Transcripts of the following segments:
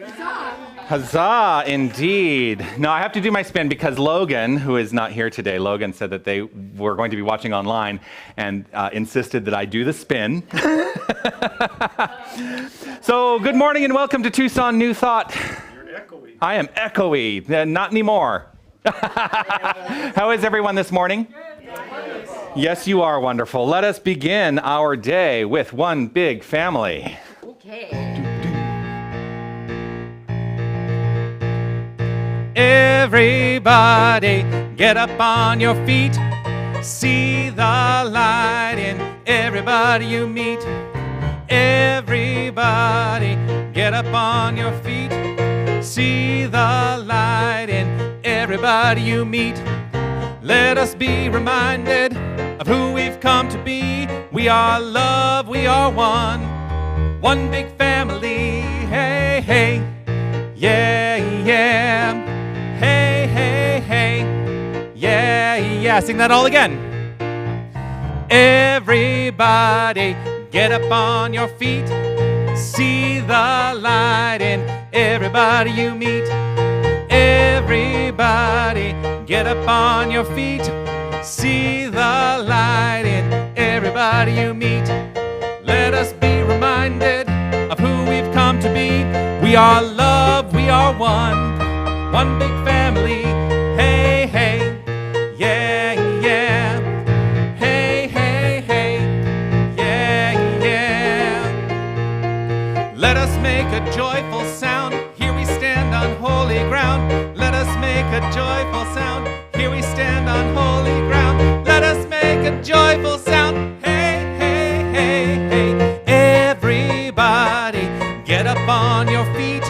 Huzzah, indeed. No, I have to do my spin because Logan, who is not here today, Logan said that they were going to be watching online and insisted that I do the spin. So, good morning and welcome to Tucson New Thought. You're echoey. I am echoey, not anymore. How is everyone this morning? Yes, you are wonderful. Let us begin our day with one big family. Okay. Everybody, get up on your feet. See the light in everybody you meet. Everybody, get up on your feet. See the light in everybody you meet. Let us be reminded of who we've come to be. We are love, we are one big family. Hey, hey, yeah, yeah. Hey, hey, hey, yeah, yeah. Sing that all again. Everybody, get up on your feet. See the light in everybody you meet. Everybody, get up on your feet. See the light in everybody you meet. Let us be reminded of who we've come to be. We are love, we are one big family. Hey, hey, yeah, yeah. Hey, hey, hey, yeah, yeah. Let us make a joyful sound. Here we stand on holy ground. Let us make a joyful sound. Here we stand on holy ground. Let us make a joyful sound. Hey, hey, hey, hey. Everybody, get up on your feet.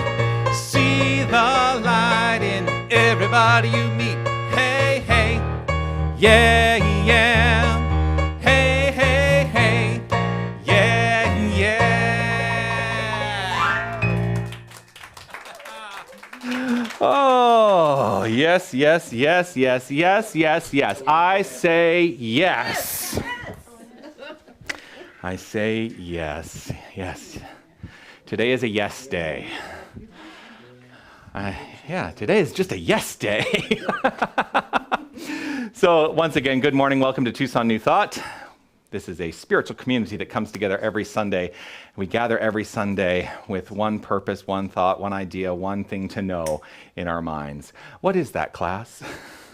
See the light in everybody you meet. Hey, hey, yeah, yeah. Hey, hey, hey, yeah, yeah. Oh, yes, yes, yes, yes, yes, yes, yes. I say yes. I say yes, yes. Today is a yes day. Yeah, today is just a yes day. So once again, good morning. Welcome to Tucson New Thought. This is a spiritual community that comes together every Sunday. We gather every Sunday with one purpose, one thought, one idea, one thing to know in our minds. What is that, class?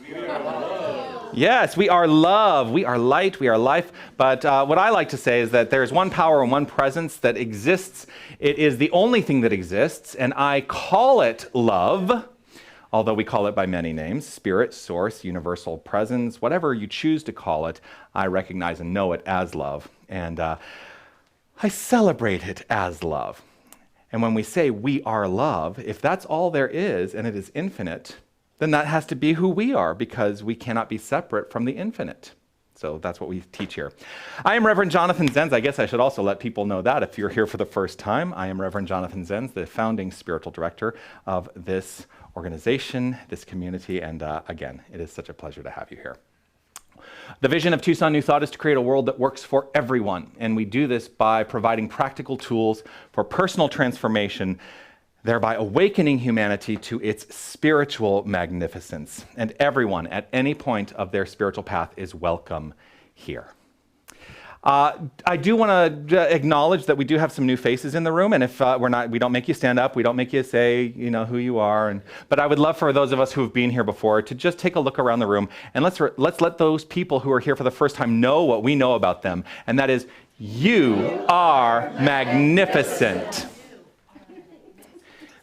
We are love. Yes, we are love, we are light, we are life. But what I like to say is that there's one power and one presence that exists. It is the only thing that exists, and I call it love, although we call it by many names: spirit, source, universal presence, whatever you choose to call it. I recognize and know it as love, and I celebrate it as love. And when we say we are love, if that's all there is and it is infinite, then that has to be who we are, because we cannot be separate from the infinite. So that's what we teach here. I am Reverend Jonathan Zenz. I guess I should also let people know that if you're here for the first time. I am Reverend Jonathan Zenz, the founding spiritual director of this organization, this community, and again, it is such a pleasure to have you here. The vision of Tucson New Thought is to create a world that works for everyone, and we do this by providing practical tools for personal transformation, thereby awakening humanity to its spiritual magnificence. And everyone at any point of their spiritual path is welcome here. I do want to acknowledge that we do have some new faces in the room, and if we don't make you stand up, we don't make you say, who you are. But I would love for those of us who have been here before to just take a look around the room, and let's let those people who are here for the first time know what we know about them, and that is, you are magnificent.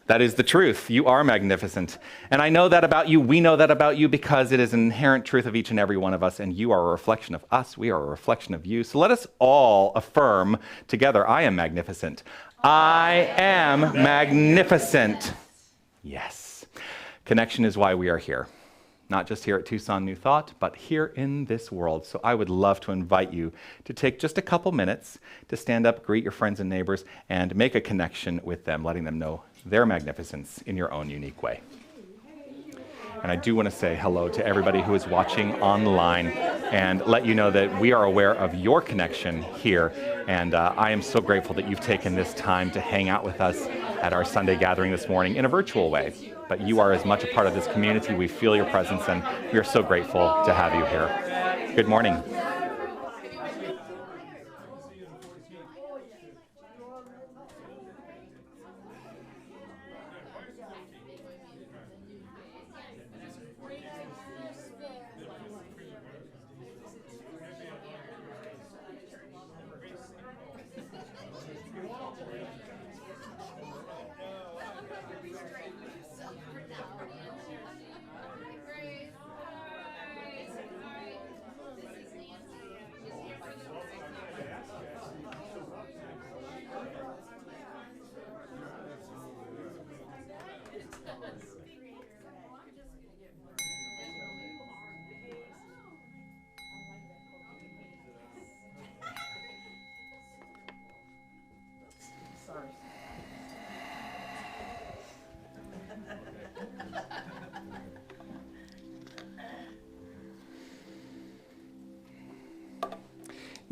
That is the truth. You are magnificent. And I know that about you. We know that about you because it is an inherent truth of each and every one of us, and you are a reflection of us. We are a reflection of you. So let us all affirm together, I am magnificent. I am magnificent. Yes. Connection is why we are here. Not just here at Tucson New Thought, but here in this world. So I would love to invite you to take just a couple minutes to stand up, greet your friends and neighbors, and make a connection with them, letting them know their magnificence in your own unique way. And I do want to say hello to everybody who is watching online and let you know that we are aware of your connection here. And I am so grateful that you've taken this time to hang out with us. at our Sunday gathering this morning in a virtual way. But you are as much a part of this community. We feel your presence, and we are so grateful to have you here. Good morning.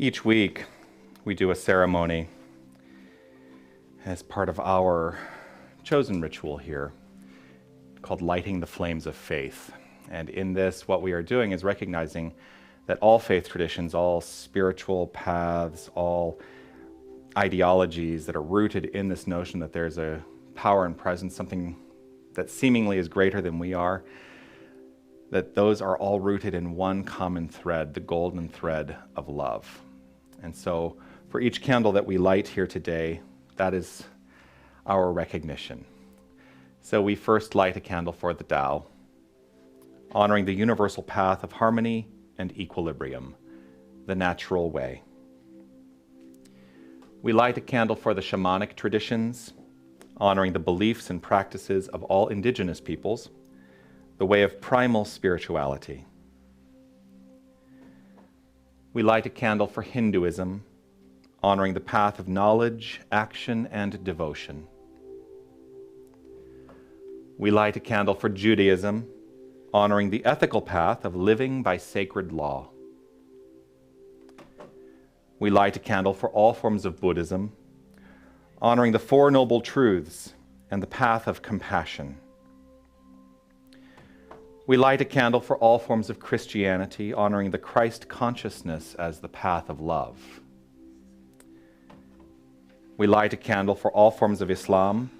Each week, we do a ceremony as part of our chosen ritual here called Lighting the Flames of Faith. And in this, what we are doing is recognizing that all faith traditions, all spiritual paths, all ideologies that are rooted in this notion that there's a power and presence, something that seemingly is greater than we are, that those are all rooted in one common thread, the golden thread of love. And so for each candle that we light here today, that is our recognition. So we first light a candle for the Tao, honoring the universal path of harmony and equilibrium, the natural way. We light a candle for the shamanic traditions, honoring the beliefs and practices of all indigenous peoples, the way of primal spirituality. We light a candle for Hinduism, honoring the path of knowledge, action, and devotion. We light a candle for Judaism, honoring the ethical path of living by sacred law. We light a candle for all forms of Buddhism, honoring the Four Noble Truths and the path of compassion. We light a candle for all forms of Christianity, honoring the Christ consciousness as the path of love. We light a candle for all forms of Islam,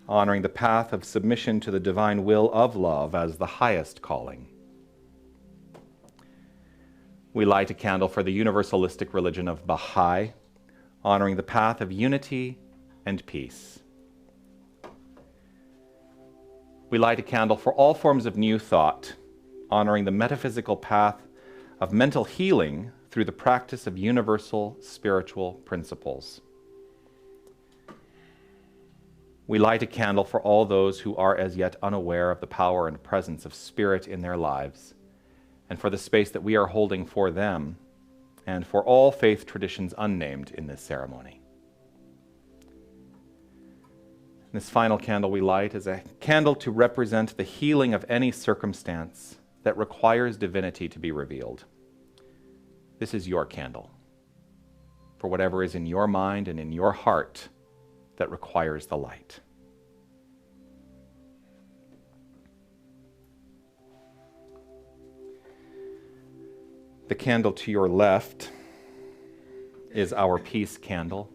honoring the path of submission to the divine will of love as the highest calling. We light a candle for the universalistic religion of Baha'i, honoring the path of unity and peace. We light a candle for all forms of new thought, honoring the metaphysical path of mental healing through the practice of universal spiritual principles. We light a candle for all those who are as yet unaware of the power and presence of Spirit in their lives, and for the space that we are holding for them, and for all faith traditions unnamed in this ceremony. This final candle we light is a candle to represent the healing of any circumstance that requires divinity to be revealed. This is your candle for whatever is in your mind and in your heart that requires the light. The candle to your left is our peace candle.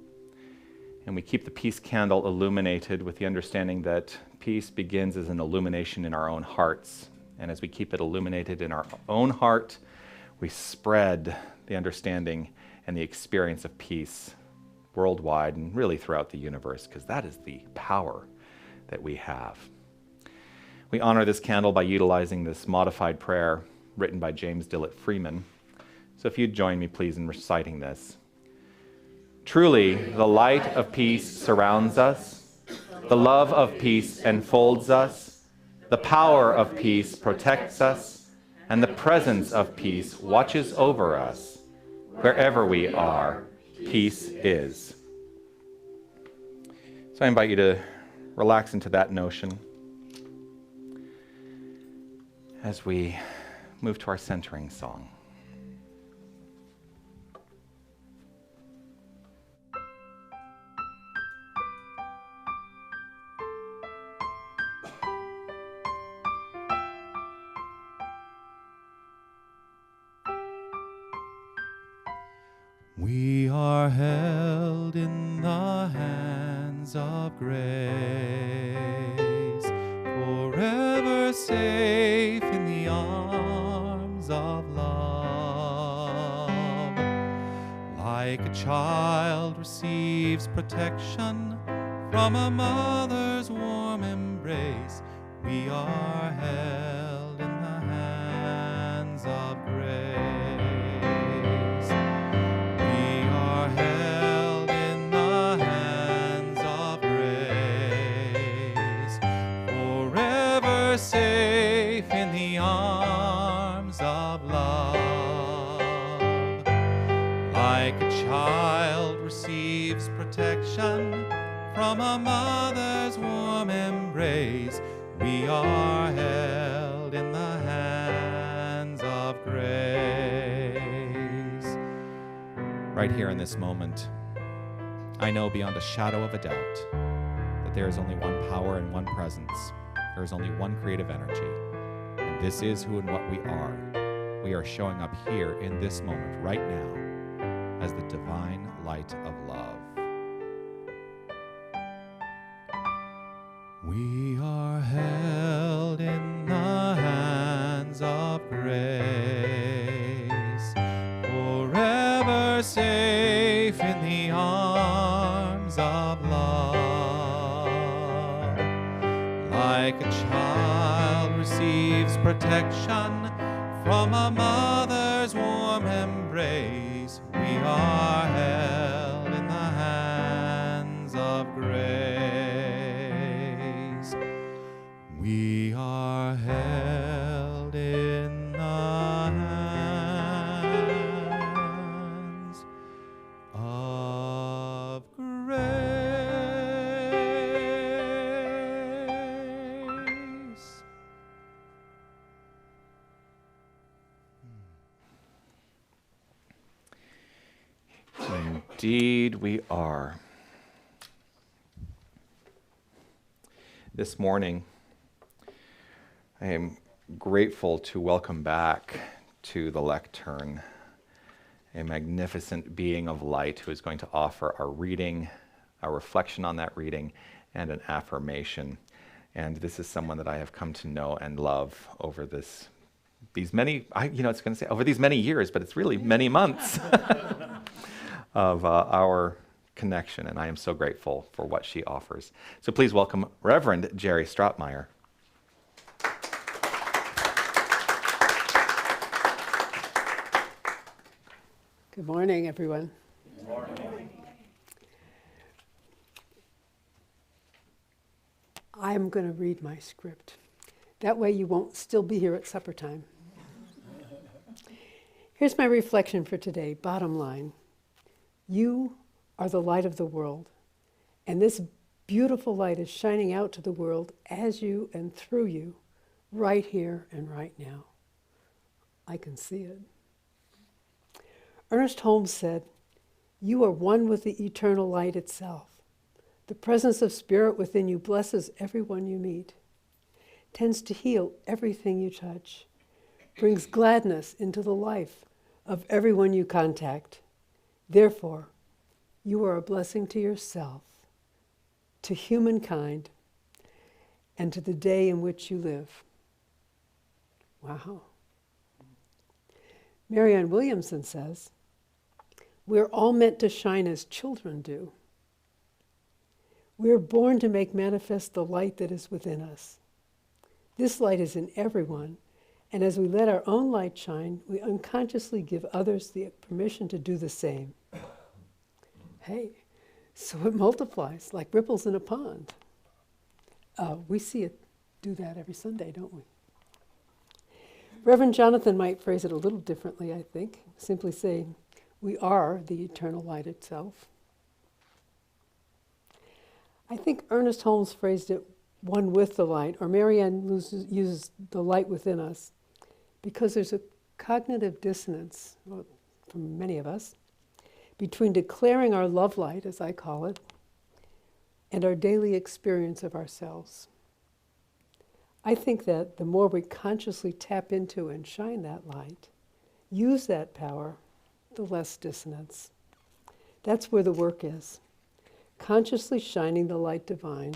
And we keep the peace candle illuminated with the understanding that peace begins as an illumination in our own hearts. And as we keep it illuminated in our own heart, we spread the understanding and the experience of peace worldwide and really throughout the universe, because that is the power that we have. We honor this candle by utilizing this modified prayer written by James Dillett Freeman. So if you'd join me, please, in reciting this. Truly, the light of peace surrounds us, the love of peace enfolds us, the power of peace protects us, and the presence of peace watches over us. Wherever we are, peace is. So I invite you to relax into that notion as we move to our centering song. are held in the hands of grace, forever safe in the arms of love. Like a child receives protection from a mother's warm embrace, we are held in the hands of grace. We are held in the hands of grace, forever safe in the arms of love. Like a child receives protection from a mother's warm embrace, we are held in the hands of grace. Right here in this moment, I know beyond a shadow of a doubt that there is only one power and one presence. There is only one creative energy, and this is who and what we are. We are showing up here in this moment, right now, as the divine light of love. We are held in the hands of grace, forever safe in the arms of love. Like a child receives protection from a mother's warm embrace, we are held in the hands of grace. We are held in the hands of grace. Indeed, we are. This morning, I am grateful to welcome back to the lectern a magnificent being of light who is going to offer our reading, our reflection on that reading, and an affirmation. And this is someone that I have come to know and love over these many years, but it's really many months of our connection, and I am so grateful for what she offers. So please welcome Reverend Jerry Strautmeyer. Good morning, everyone. Good morning. I'm going to read my script. That way you won't still be here at supper time. Here's my reflection for today. Bottom line. You are the light of the world, and this beautiful light is shining out to the world as you and through you, right here and right now. I can see it. Ernest Holmes said, "You are one with the eternal light itself. The presence of spirit within you blesses everyone you meet, tends to heal everything you touch, brings gladness into the life of everyone you contact. Therefore, you are a blessing to yourself, to humankind, and to the day in which you live." Wow. Marianne Williamson says, "We're all meant to shine as children do. We are born to make manifest the light that is within us. This light is in everyone, and as we let our own light shine, we unconsciously give others the permission to do the same. Hey, so it multiplies like ripples in a pond." We see it do that every Sunday, don't we? Reverend Jonathan might phrase it a little differently, I think, simply saying, "We are the eternal light itself." I think Ernest Holmes phrased it, "one with the light," or Marianne uses the light within us, because there's a cognitive dissonance, well, for many of us, between declaring our love light, as I call it, and our daily experience of ourselves. I think that the more we consciously tap into and shine that light, use that power, the less dissonance. That's where the work is. Consciously shining the light divine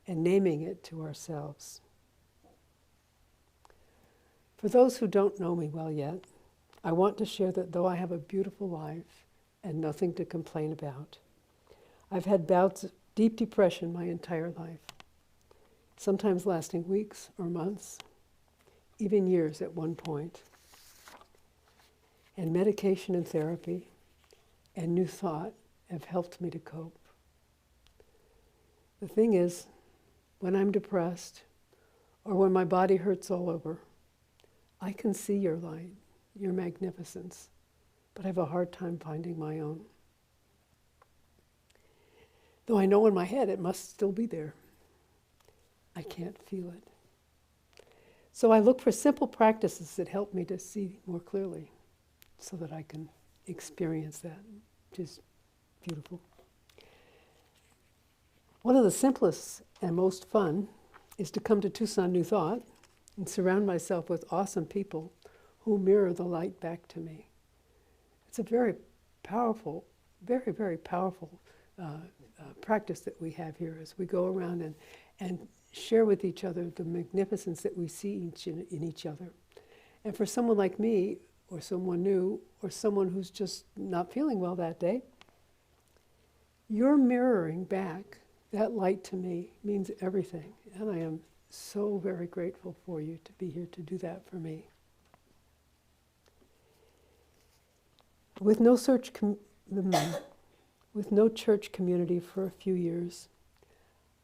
and naming it to ourselves. For those who don't know me well yet, I want to share that though I have a beautiful life and nothing to complain about, I've had bouts of deep depression my entire life, sometimes lasting weeks or months, even years at one point. And medication and therapy and new thought have helped me to cope. The thing is, when I'm depressed or when my body hurts all over, I can see your light, your magnificence, but I have a hard time finding my own. Though I know in my head it must still be there. I can't feel it. So I look for simple practices that help me to see more clearly so that I can experience that, which is beautiful. One of the simplest and most fun is to come to Tucson New Thought and surround myself with awesome people who mirror the light back to me. It's a very powerful, very, very powerful practice that we have here as we go around and share with each other the magnificence that we see in each other. And for someone like me, or someone new, or someone who's just not feeling well that day, you're mirroring back that light to me means everything. And I am so very grateful for you to be here to do that for me. With no church community for a few years,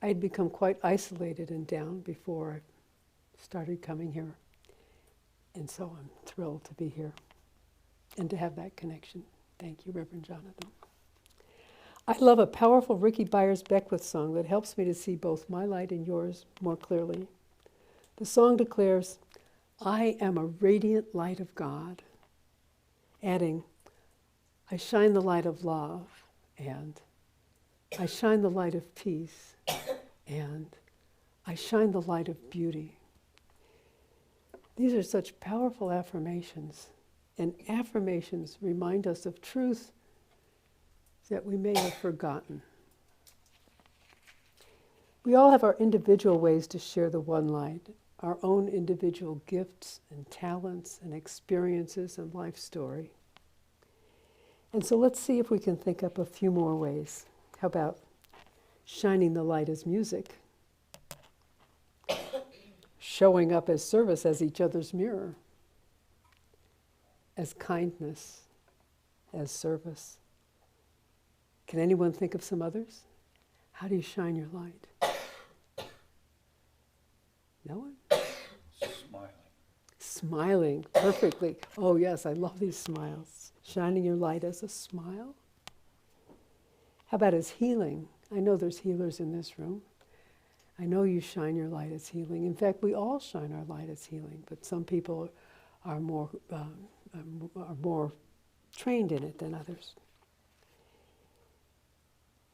I had become quite isolated and down before I started coming here. And so I'm thrilled to be here and to have that connection. Thank you, Reverend Jonathan. I love a powerful Ricky Byers-Beckwith song that helps me to see both my light and yours more clearly. The song declares, "I am a radiant light of God," adding, "I shine the light of love," and "I shine the light of peace," and "I shine the light of beauty." These are such powerful affirmations, and affirmations remind us of truth that we may have forgotten. We all have our individual ways to share the one light, our own individual gifts and talents and experiences and life story. And so let's see if we can think up a few more ways. How about shining the light as music? Showing up as service as each other's mirror, as kindness, as service. Can anyone think of some others? How do you shine your light? No one? Smiling. Smiling, perfectly. Oh yes, I love these smiles. Shining your light as a smile. How about as healing? I know there's healers in this room. I know you shine your light as healing. In fact, we all shine our light as healing, but some people are more trained in it than others.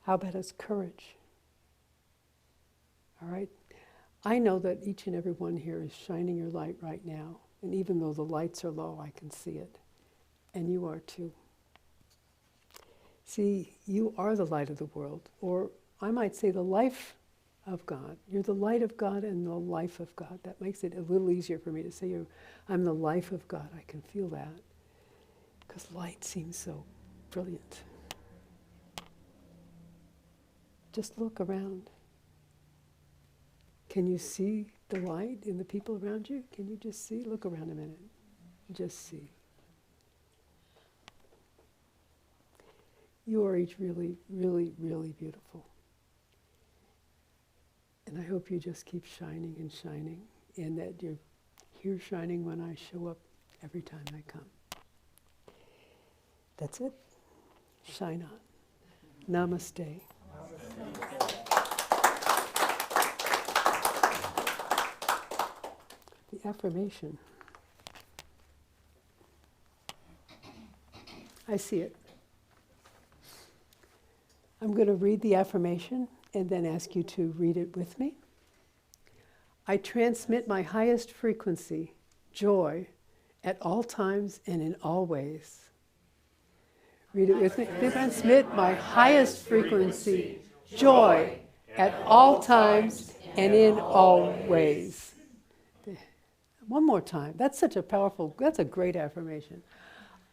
How about as courage? All right? I know that each and every one here is shining your light right now, and even though the lights are low, I can see it. And you are too. See, you are the light of the world, or I might say the life of God. You're the light of God and the life of God. That makes it a little easier for me to say I'm the life of God. I can feel that, because light seems so brilliant. Just look around. Can you see the light in the people around you? Can you just see? Look around a minute. Just see. You are each really, really, really beautiful. And I hope you just keep shining and shining, and that you're here shining when I show up every time I come. That's it. Shine on. Namaste. The affirmation. I see it. I'm going to read the affirmation and then ask you to read it with me. I transmit my highest frequency, joy, at all times and in all ways. Read it with me. Transmit my highest frequency, joy, at all times and in all ways. One more time. That's such a powerful, that's a great affirmation.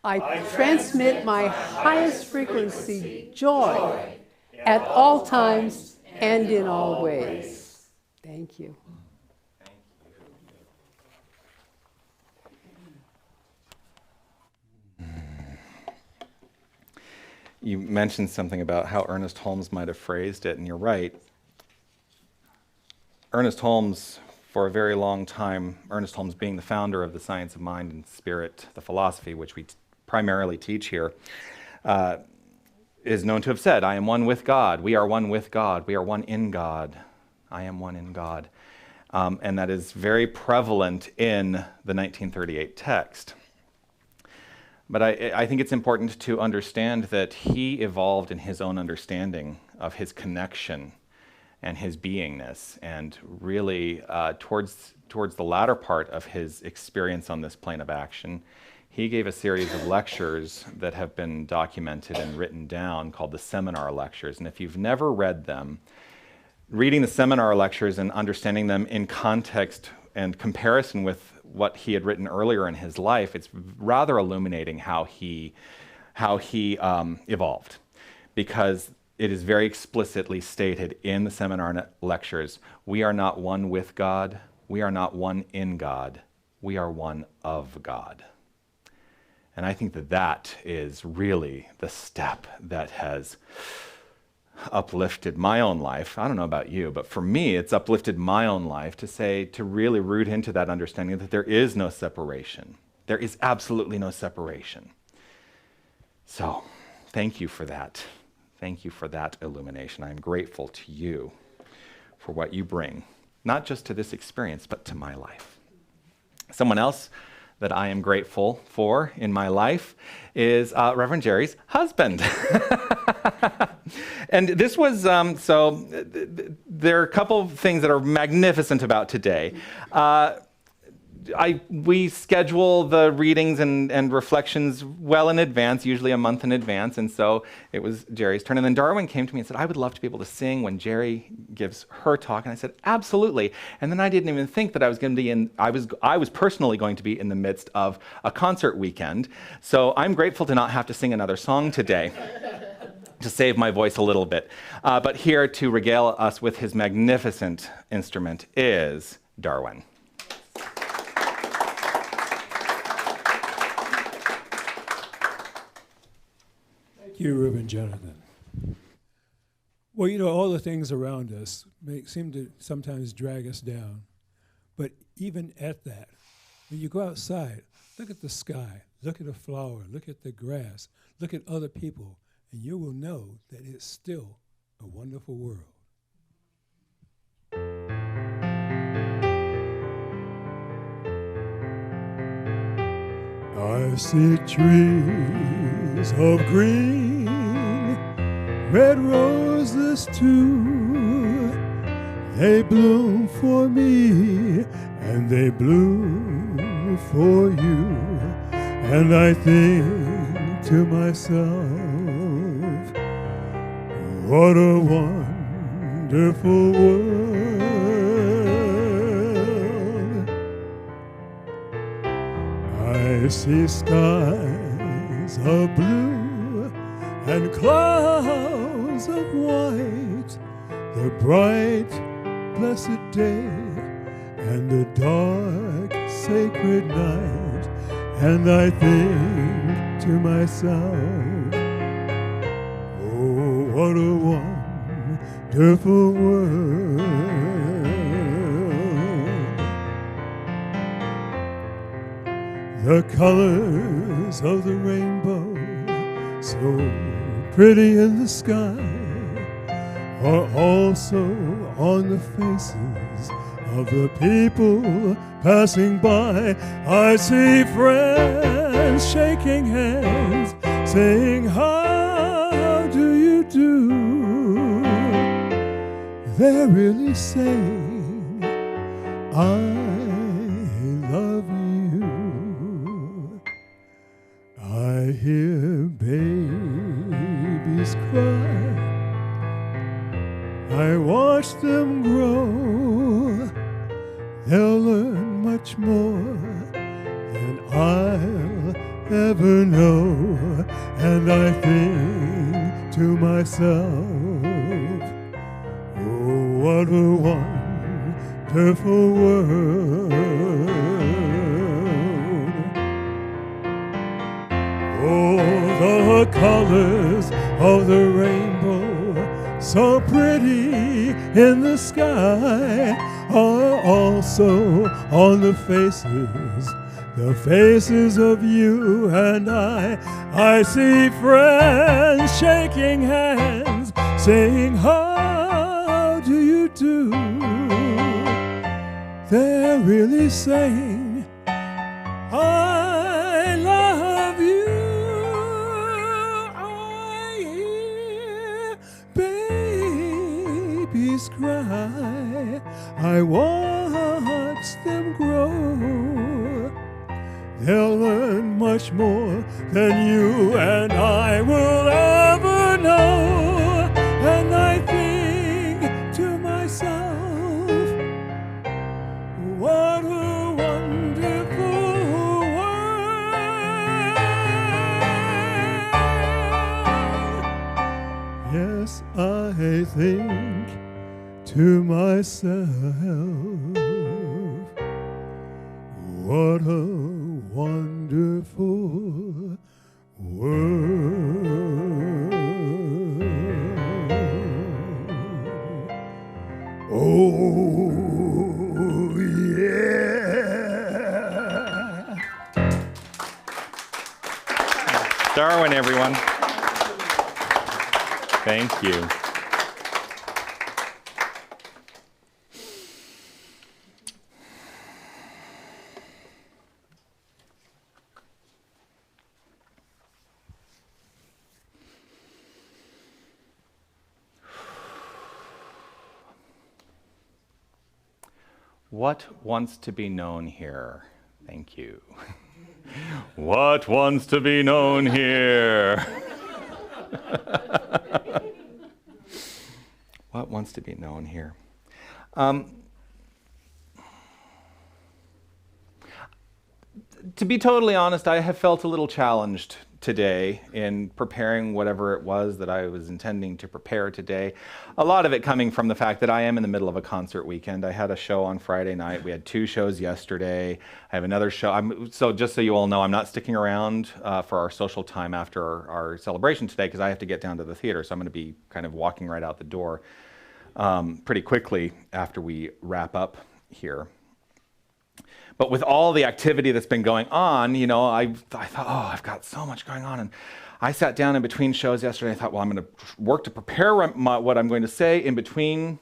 I transmit my highest frequency, joy, at all times and in all ways. Thank you. You mentioned something about how Ernest Holmes might have phrased it, and you're right. Ernest Holmes, for a very long time, Ernest Holmes being the founder of the science of mind and spirit, the philosophy, which we primarily teach here, is known to have said, I am one with God, we are one with God, we are one in God, I am one in God. And that is very prevalent in the 1938 text. But I think it's important to understand that he evolved in his own understanding of his connection and his beingness, and really towards the latter part of his experience on this plane of action, he gave a series of lectures that have been documented and written down called the Seminar Lectures. And if you've never read them, reading the Seminar Lectures and understanding them in context and comparison with what he had written earlier in his life, it's rather illuminating how he evolved, because it is very explicitly stated in the Seminar Lectures, we are not one with God, we are not one in God, we are one of God. And I think that that is really the step that has uplifted my own life. I don't know about you, but for me, it's uplifted my own life to really root into that understanding that there is no separation. There is absolutely no separation. So, thank you for that. Thank you for that illumination. I am grateful to you for what you bring, not just to this experience, but to my life. Someone else that I am grateful for in my life is Reverend Jerry's husband. And this was, there are a couple of things that are magnificent about today. We schedule the readings and reflections well in advance, usually a month in advance, and so it was Jerry's turn. And then Darwin came to me and said, I would love to be able to sing when Jerry gives her talk. And I said, absolutely. And then I didn't even think that I was going to be I was personally going to be in the midst of a concert weekend. So I'm grateful to not have to sing another song today, to save my voice a little bit. But here to regale us with his magnificent instrument is Darwin. Thank you, Reverend Jonathan. Well, you know, all the things around us seem to sometimes drag us down. But even at that, when you go outside, look at the sky, look at a flower, look at the grass, look at other people, and you will know that it's still a wonderful world. I see trees of green, red roses too. They bloom for me, and they bloom for you. And I think to myself, what a wonderful world. I see skies of blue and clouds of white, the bright, blessed day and the dark, sacred night. And I think to myself, oh, what a wonderful world. The colors of the rainbow, so pretty in the sky, are also on the faces of the people passing by. I see friends shaking hands, saying, how do you do? They're really saying, I love you. I hear babies I watch them grow. They'll learn much more than I'll ever know. And I think to myself, oh, what a wonderful world. Oh, the colors of the rainbow, so pretty in the sky, are also on the faces of you and I. I see friends shaking hands, saying, how do you do? They're really saying, I love you. I hear babies cry. I watch them grow. They'll learn much more than you and I will ever know. And I think to myself, what a wonderful world. Yes, I think to myself, what a wonderful world. Oh, yeah. Darwin, everyone. Thank you. What wants to be known here? Thank you. What wants to be known here? What wants to be known here? To be totally honest, I have felt a little challenged today in preparing whatever it was that I was intending to prepare today. A lot of it coming from the fact that I am in the middle of a concert weekend. I had a show on Friday night. We had 2 shows yesterday. I have another show. So just so you all know, I'm not sticking around for our social time after our celebration today because I have to get down to the theater. So I'm going to be kind of walking right out the door pretty quickly after we wrap up here. But with all the activity that's been going on, you know, I thought, oh, I've got so much going on. And I sat down in between shows yesterday. I thought, well, I'm going to work to prepare what I'm going to say in between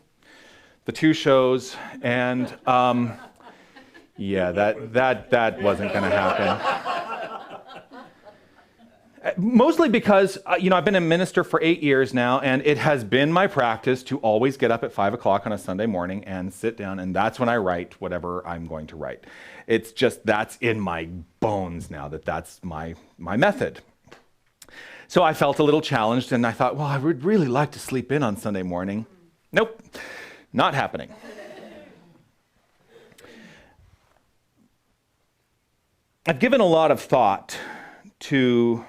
the 2 shows. And yeah, that wasn't going to happen. Mostly because, you know, I've been a minister for 8 years now, and it has been my practice to always get up at 5 o'clock on a Sunday morning and sit down, and that's when I write whatever I'm going to write. It's just, that's in my bones now, that's my method. So I felt a little challenged, and I thought, well, I would really like to sleep in on Sunday morning. Nope, not happening. I've given a lot of thought to...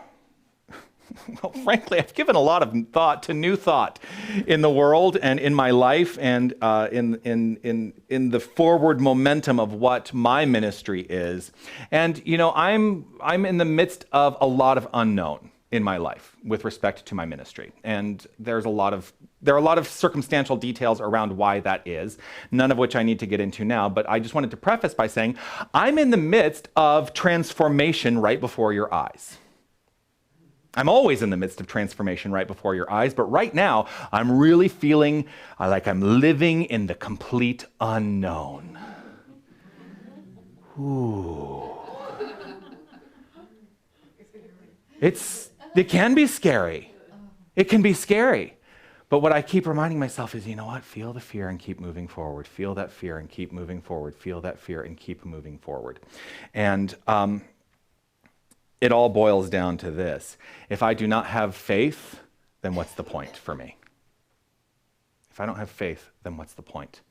Well, frankly, I've given a lot of thought to new thought in the world and in my life and in the forward momentum of what my ministry is. And you know, I'm in the midst of a lot of unknown in my life with respect to my ministry, and there are a lot of circumstantial details around why that is, none of which I need to get into now. But I just wanted to preface by saying I'm in the midst of transformation right before your eyes. I'm always in the midst of transformation right before your eyes, but right now, I'm really feeling like I'm living in the complete unknown. Ooh. It can be scary. It can be scary. But what I keep reminding myself is, you know what? Feel the fear and keep moving forward. Feel that fear and keep moving forward. Feel that fear and keep moving forward. And it all boils down to this. If I do not have faith, then what's the point for me? If I don't have faith, then what's the point?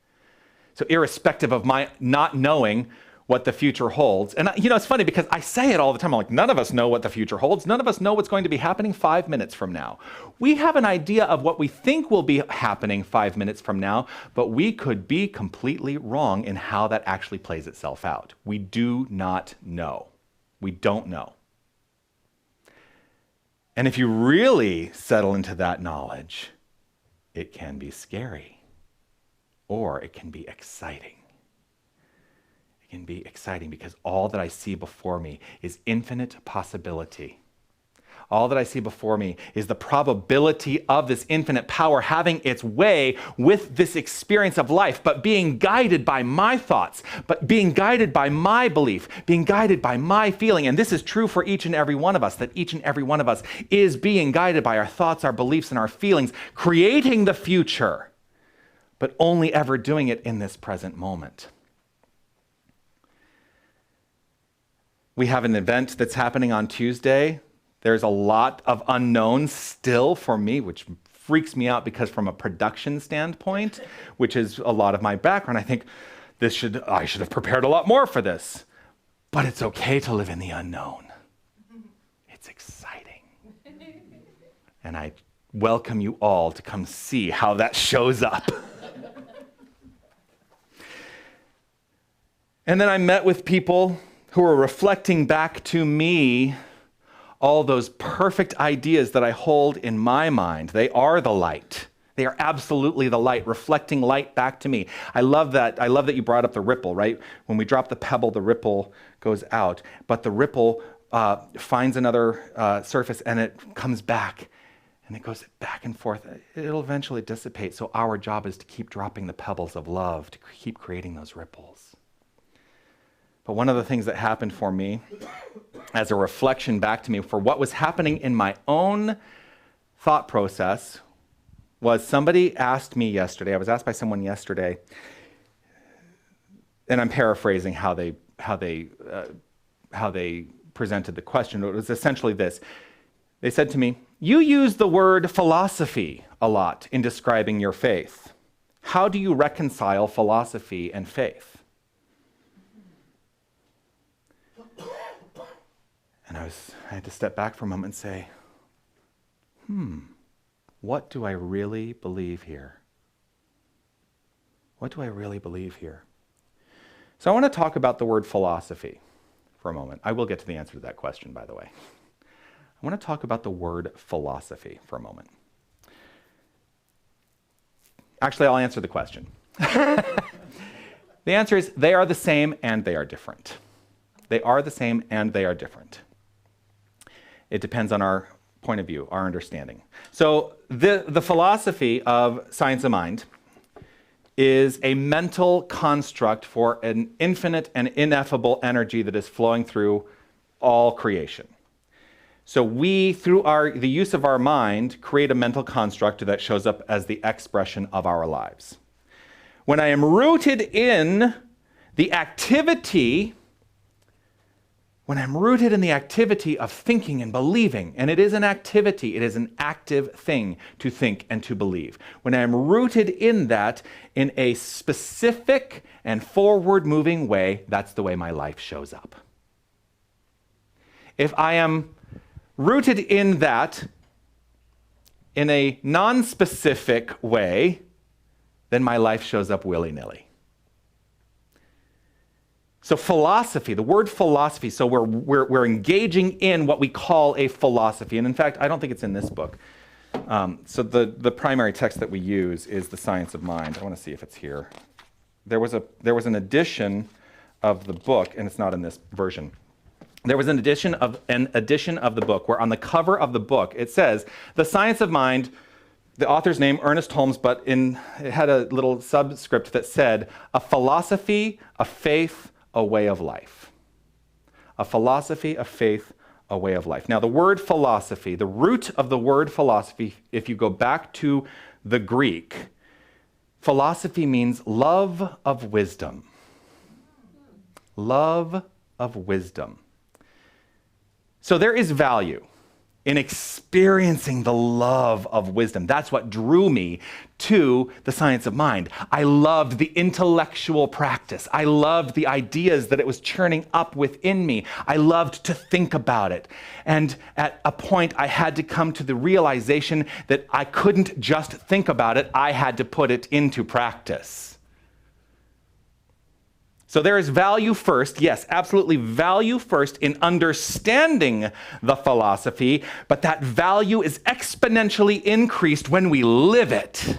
So irrespective of my not knowing what the future holds, and it's funny because I say it all the time, I'm like, none of us know what the future holds. None of us know what's going to be happening 5 minutes from now. We have an idea of what we think will be happening 5 minutes from now, but we could be completely wrong in how that actually plays itself out. We do not know. We don't know. And if you really settle into that knowledge, it can be scary, or it can be exciting. It can be exciting because all that I see before me is infinite possibility. All that I see before me is the probability of this infinite power having its way with this experience of life, but being guided by my thoughts, but being guided by my belief, being guided by my feeling. And this is true for each and every one of us, that each and every one of us is being guided by our thoughts, our beliefs, and our feelings, creating the future, but only ever doing it in this present moment. We have an event that's happening on Tuesday. There's a lot of unknowns still for me, which freaks me out because from a production standpoint, which is a lot of my background, I think I should have prepared a lot more for this. But it's okay to live in the unknown. It's exciting. And I welcome you all to come see how that shows up. And then I met with people who are reflecting back to me all those perfect ideas that I hold in my mind. They are the light. They are absolutely the light, reflecting light back to me. I love that. I love that you brought up the ripple, right? When we drop the pebble, the ripple goes out, but the ripple finds another surface and it comes back and it goes back and forth. It'll eventually dissipate. So our job is to keep dropping the pebbles of love, to keep creating those ripples. But one of the things that happened for me as a reflection back to me for what was happening in my own thought process was somebody asked me yesterday, I was asked by someone yesterday, and I'm paraphrasing how they presented the question. It was essentially this. They said to me, "You use the word philosophy a lot in describing your faith. How do you reconcile philosophy and faith?" And I had to step back for a moment and say, what do I really believe here? What do I really believe here? So I want to talk about the word philosophy for a moment. I will get to the answer to that question, by the way. I want to talk about the word philosophy for a moment. Actually, I'll answer the question. The answer is they are the same and they are different. They are the same and they are different. It depends on our point of view, our understanding. So the philosophy of science of mind is a mental construct for an infinite and ineffable energy that is flowing through all creation. So we, through the use of our mind, create a mental construct that shows up as the expression of our lives. When I am rooted in the activity of thinking and believing, and it is an activity, it is an active thing to think and to believe. When I am rooted in that in a specific and forward-moving way, that's the way my life shows up. If I am rooted in that in a non-specific way, then my life shows up willy-nilly. So philosophy, the word philosophy, so we're engaging in what we call a philosophy. And in fact, I don't think it's in this book. So the primary text that we use is The Science of Mind. I want to see if it's here. There was an edition of the book, and it's not in this version. There was an edition of the book where on the cover of the book it says, The Science of Mind, the author's name, Ernest Holmes, but it had a little subscript that said, a philosophy, a faith, a way of life. A philosophy, a faith, a way of life. Now, the word philosophy, the root of the word philosophy, if you go back to the Greek, philosophy means love of wisdom. Love of wisdom. So there is value. in experiencing the love of wisdom. That's what drew me to the science of mind. I loved the intellectual practice. I loved the ideas that it was churning up within me. I loved to think about it. And at a point, I had to come to the realization that I couldn't just think about it. I had to put it into practice. So there is value first, yes, absolutely value first in understanding the philosophy, but that value is exponentially increased when we live it.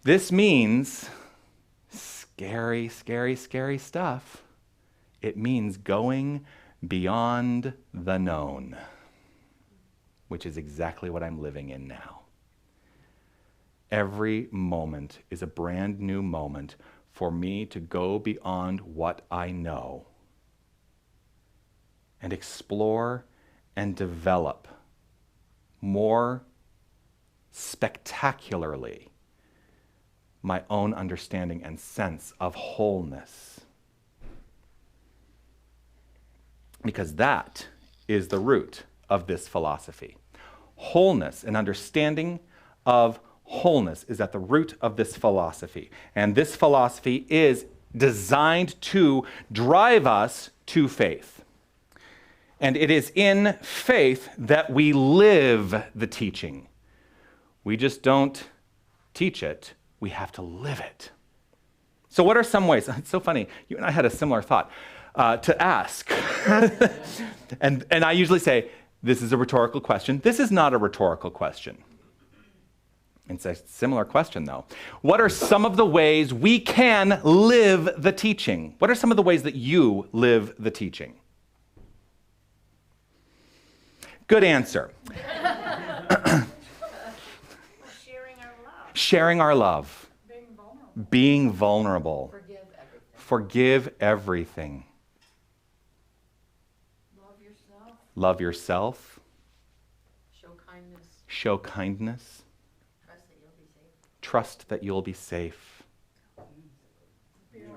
This means scary, scary, scary stuff. It means going beyond the known, which is exactly what I'm living in now. Every moment is a brand new moment for me to go beyond what I know and explore and develop more spectacularly my own understanding and sense of wholeness. Because that is the root of this philosophy. Wholeness and understanding of wholeness is at the root of this philosophy. And this philosophy is designed to drive us to faith. And it is in faith that we live the teaching. We just don't teach it, we have to live it. So what are some ways? It's so funny, you and I had a similar thought to ask. and I usually say, this is a rhetorical question. This is not a rhetorical question. It's a similar question, though. What are some of the ways we can live the teaching? What are some of the ways that you live the teaching? Good answer. Sharing our love. Sharing our love. Being vulnerable. Being vulnerable. Forgive everything. Forgive everything. Love yourself. Love yourself. Show kindness. Show kindness. Trust that you'll be safe. Trust that you'll be safe.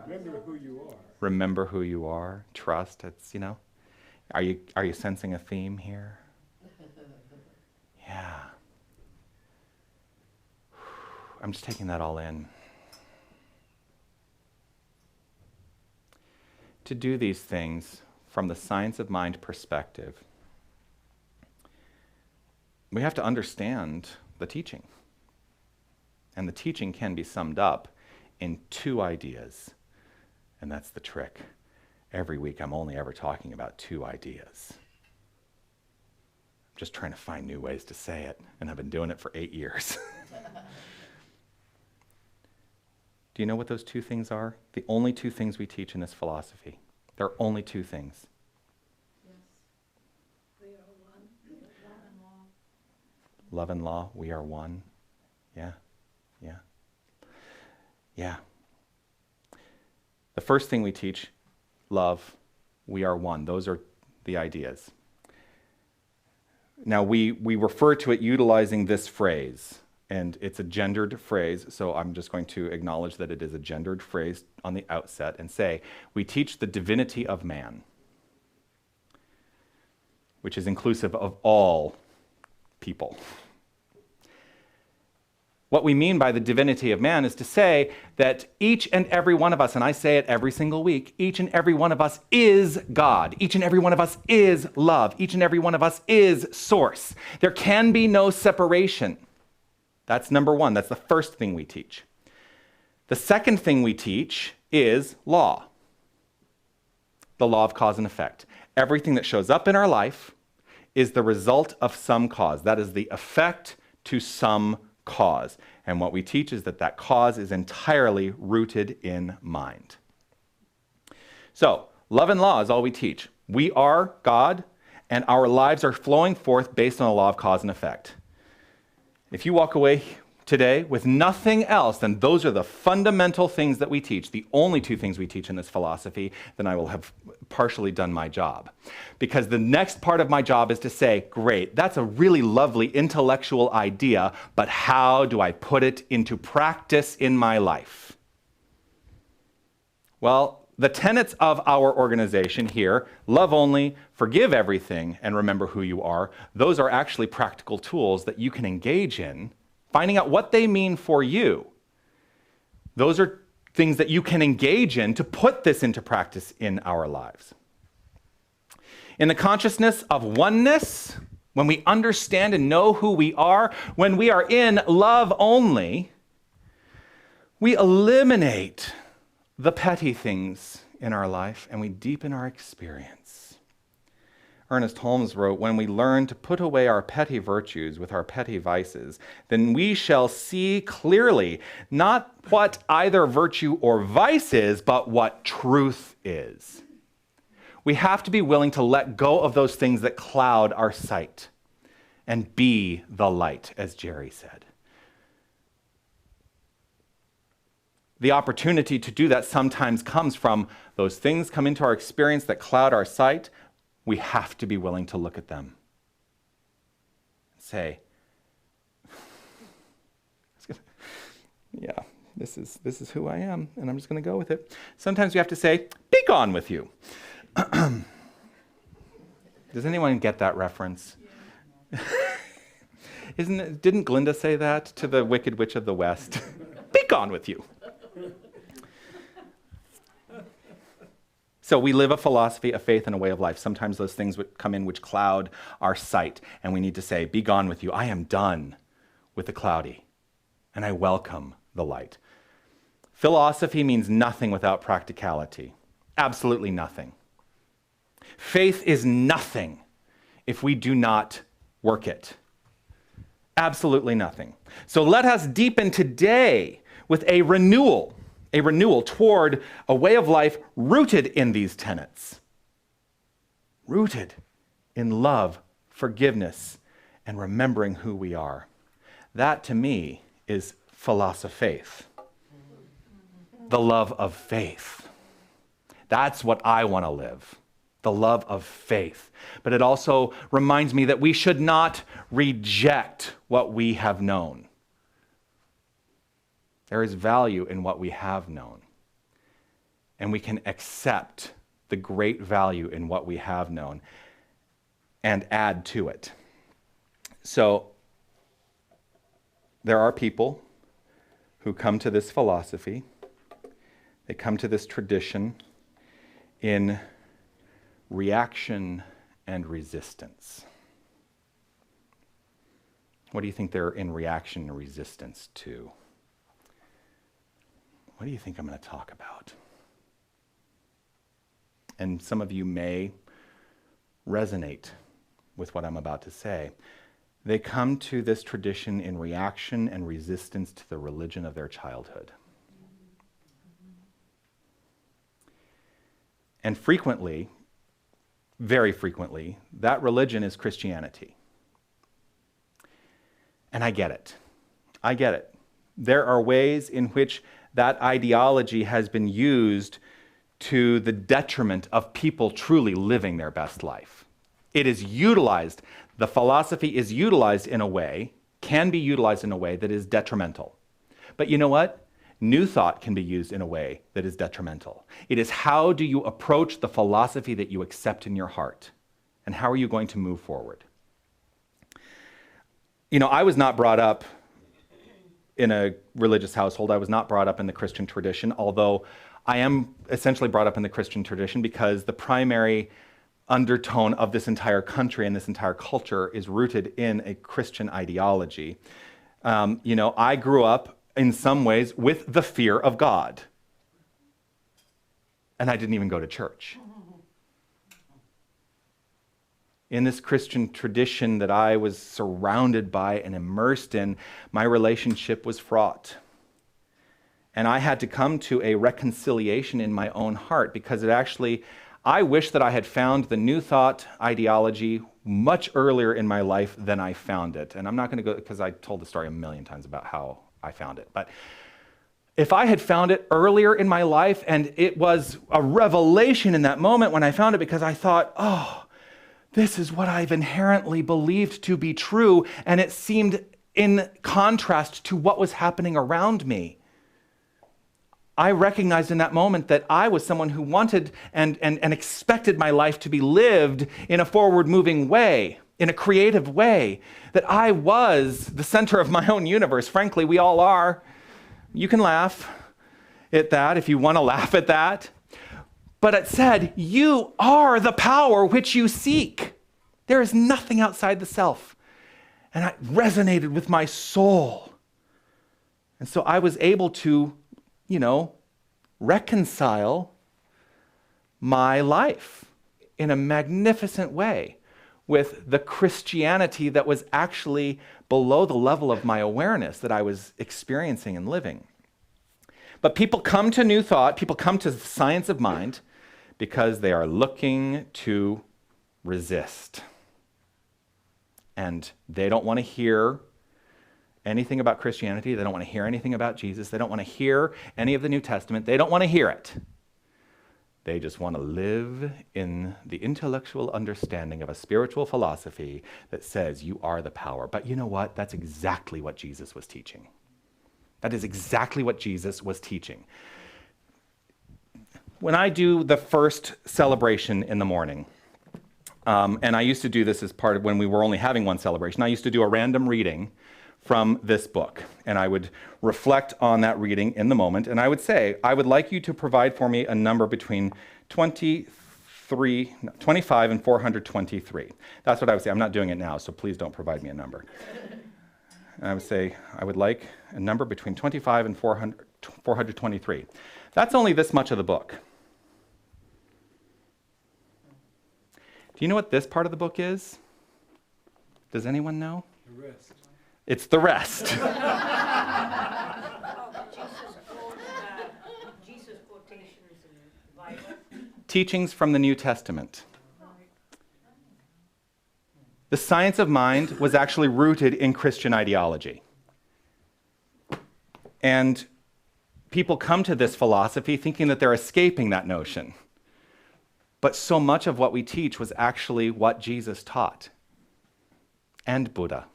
Remember who you are. Remember who you are. Trust. It's, are you sensing a theme here? Yeah. I'm just taking that all in. To do these things from the science of mind perspective, we have to understand the teaching. And the teaching can be summed up in two ideas. And that's the trick. Every week I'm only ever talking about two ideas. I'm just trying to find new ways to say it, and I've been doing it for 8 years. Do you know what those two things are? The only two things we teach in this philosophy. There are only two things. Yes. We are one. Love and law. Love and law, we are one. Yeah. Yeah. Yeah. The first thing we teach, love, we are one. Those are the ideas. Now, we refer to it utilizing this phrase, and it's a gendered phrase, so I'm just going to acknowledge that it is a gendered phrase on the outset and say, we teach the divinity of man, which is inclusive of all people. What we mean by the divinity of man is to say that each and every one of us, and I say it every single week, each and every one of us is God. Each and every one of us is love. Each and every one of us is source. There can be no separation. That's number one. That's the first thing we teach. The second thing we teach is law. The law of cause and effect. Everything that shows up in our life is the result of some cause. That is the effect to some cause. And what we teach is that that cause is entirely rooted in mind. So, love and law is all we teach. We are God, and our lives are flowing forth based on the law of cause and effect. If you walk away today with nothing else, then those are the fundamental things that we teach, the only two things we teach in this philosophy, then I will have partially done my job. Because the next part of my job is to say, great, that's a really lovely intellectual idea, but how do I put it into practice in my life? Well, the tenets of our organization here, love only, forgive everything, and remember who you are, those are actually practical tools that you can engage in, finding out what they mean for you. Those are things that you can engage in to put this into practice in our lives. In the consciousness of oneness, when we understand and know who we are, when we are in love only, we eliminate the petty things in our life and we deepen our experience. Ernest Holmes wrote, "When we learn to put away our petty virtues with our petty vices, then we shall see clearly not what either virtue or vice is, but what truth is." We have to be willing to let go of those things that cloud our sight and be the light, as Jerry said. The opportunity to do that sometimes comes from those things come into our experience that cloud our sight. We have to be willing to look at them and say, yeah, this is who I am, and I'm just going to go with it. Sometimes we have to say, be gone with you. Does anyone get that reference? Yeah. Didn't Glinda say that to the Wicked Witch of the West? Be gone with you. So we live a philosophy, a faith, and a way of life. Sometimes those things would come in which cloud our sight, and we need to say, be gone with you. I am done with the cloudy, and I welcome the light. Philosophy means nothing without practicality. Absolutely nothing. Faith is nothing if we do not work it. Absolutely nothing. So let us deepen today with a renewal toward a way of life rooted in these tenets. Rooted in love, forgiveness, and remembering who we are. That, to me, is Philosofaith. The love of faith. That's what I want to live. The love of faith. But it also reminds me that we should not reject what we have known. There is value in what we have known. And we can accept the great value in what we have known and add to it. So, there are people who come to this philosophy, they come to this tradition in reaction and resistance. What do you think they're in reaction and resistance to? What do you think I'm going to talk about? And some of you may resonate with what I'm about to say. They come to this tradition in reaction and resistance to the religion of their childhood. And frequently, very frequently, that religion is Christianity. And I get it. I get it. There are ways in which that ideology has been used to the detriment of people truly living their best life. It is utilized, the philosophy is utilized in a way, can be utilized in a way that is detrimental. But you know what? New thought can be used in a way that is detrimental. It is how do you approach the philosophy that you accept in your heart? And how are you going to move forward? You know, I was not brought up in a religious household. I was not brought up in the Christian tradition, although I am essentially brought up in the Christian tradition because the primary undertone of this entire country and this entire culture is rooted in a Christian ideology. I grew up in some ways with the fear of God. And I didn't even go to church. In this Christian tradition that I was surrounded by and immersed in, my relationship was fraught. And I had to come to a reconciliation in my own heart because I wish that I had found the New Thought ideology much earlier in my life than I found it. And I'm not going to go, because I told the story a million times about how I found it. But if I had found it earlier in my life, and it was a revelation in that moment when I found it, because I thought, oh, this is what I've inherently believed to be true, and it seemed in contrast to what was happening around me. I recognized in that moment that I was someone who wanted and expected my life to be lived in a forward-moving way, in a creative way, that I was the center of my own universe. Frankly, we all are. You can laugh at that if you want to laugh at that. But it said, you are the power which you seek. There is nothing outside the self. And it resonated with my soul. And so I was able to, reconcile my life in a magnificent way with the Christianity that was actually below the level of my awareness that I was experiencing and living. But people come to New Thought, people come to science of mind because they are looking to resist. And they don't want to hear anything about Christianity. They don't want to hear anything about Jesus. They don't want to hear any of the New Testament. They don't want to hear it. They just want to live in the intellectual understanding of a spiritual philosophy that says you are the power. But you know what? That's exactly what Jesus was teaching. That is exactly what Jesus was teaching. When I do the first celebration in the morning, and I used to do this as part of when we were only having one celebration, I used to do a random reading from this book, and I would reflect on that reading in the moment, and I would say, I would like you to provide for me a number between 25 and 423. That's what I would say. I'm not doing it now, so please don't provide me a number. And I would say, I would like a number between 25 and 423. That's only this much of the book. Do you know what this part of the book is? Does anyone know? The rest. It's the rest. Jesus quotations in the Bible. Teachings from the New Testament. The science of mind was actually rooted in Christian ideology. And people come to this philosophy thinking that they're escaping that notion. But so much of what we teach was actually what Jesus taught, and Buddha,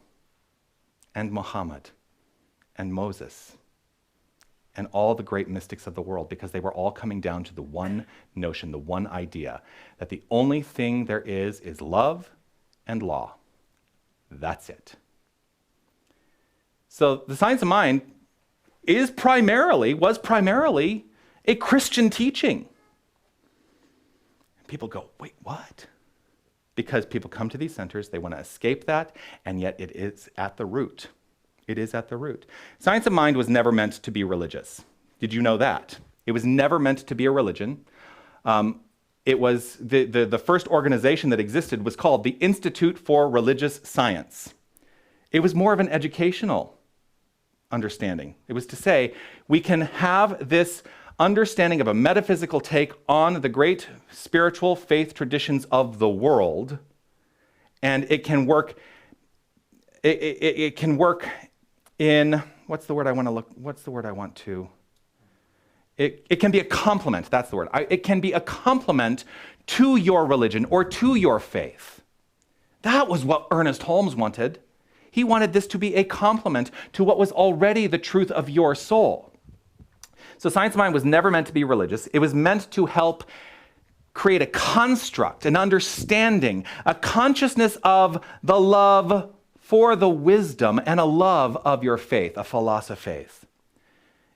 and Muhammad, and Moses, and all the great mystics of the world, because they were all coming down to the one notion, the one idea, that the only thing there is love and law. That's it. So the science of mind was primarily a Christian teaching. People go, wait, what? Because people come to these centers, they want to escape that, and yet it is at the root. It is at the root. Science of mind was never meant to be religious. Did you know that? It was never meant to be a religion. It was the first organization that existed was called the Institute for Religious Science. It was more of an educational understanding. It was to say, we can have this understanding of a metaphysical take on the great spiritual faith traditions of the world, and it can work. It can work in what's the word I want to. It can be a complement. That's the word. It can be a complement to your religion or to your faith. That was what Ernest Holmes wanted. He wanted this to be a complement to what was already the truth of your soul. So science of mind was never meant to be religious. It was meant to help create a construct, an understanding, a consciousness of the love for the wisdom and a love of your faith, a Philosofaith.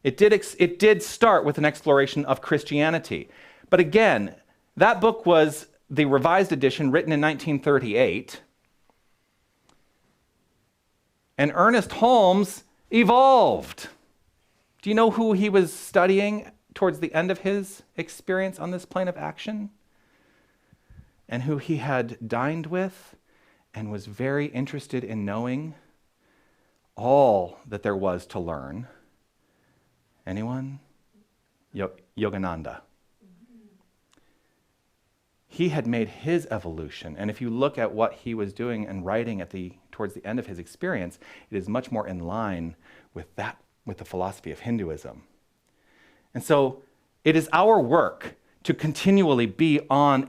It did start with an exploration of Christianity. But again, that book was the revised edition written in 1938. And Ernest Holmes evolved. Do you know who he was studying towards the end of his experience on this plane of action? And who he had dined with and was very interested in knowing all that there was to learn? Anyone? Yogananda. He had made his evolution, and if you look at what he was doing and writing towards the end of his experience, it is much more in line with the philosophy of Hinduism. And so it is our work to continually be on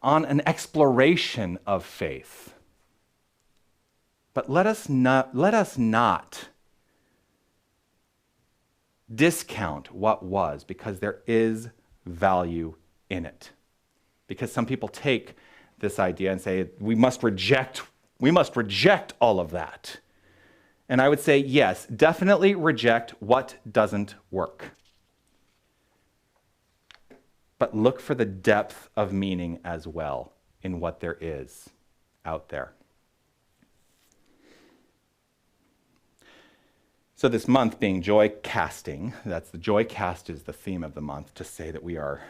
an exploration of faith. But let us not discount what was, because there is value in it. Because some people take this idea and say, we must reject all of that. And I would say, yes, definitely reject what doesn't work. But look for the depth of meaning as well in what there is out there. So this month being joy casting, that's the joy cast is the theme of the month, to say that we are,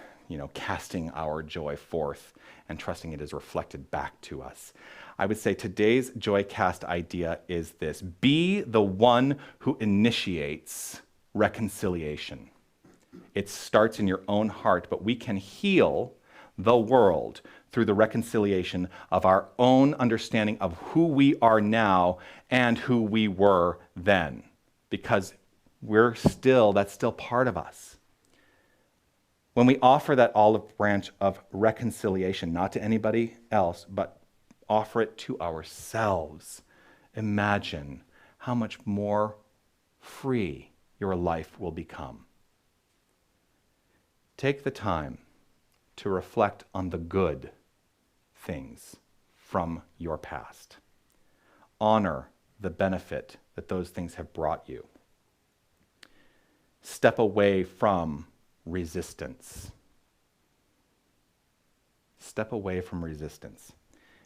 casting our joy forth and trusting it is reflected back to us. I would say today's joy cast idea is this: be the one who initiates reconciliation. It starts in your own heart, but we can heal the world through the reconciliation of our own understanding of who we are now and who we were then. Because that's still part of us. When we offer that olive branch of reconciliation, not to anybody else, but offer it to ourselves, imagine how much more free your life will become. Take the time to reflect on the good things from your past. Honor the benefit that those things have brought you. Step away from resistance. Step away from resistance.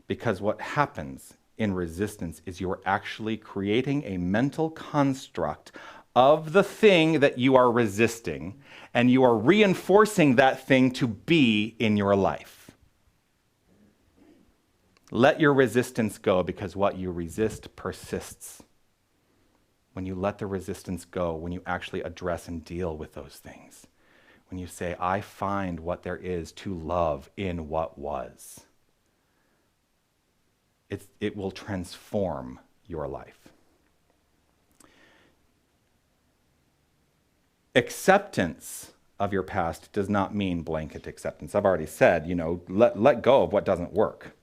Because what happens in resistance is you're actually creating a mental construct of the thing that you are resisting, and you are reinforcing that thing to be in your life. Let your resistance go, because what you resist persists. When you let the resistance go, when you actually address and deal with those things, when you say, I find what there is to love in what was, it will transform your life. Acceptance of your past does not mean blanket acceptance. I've already said, let go of what doesn't work.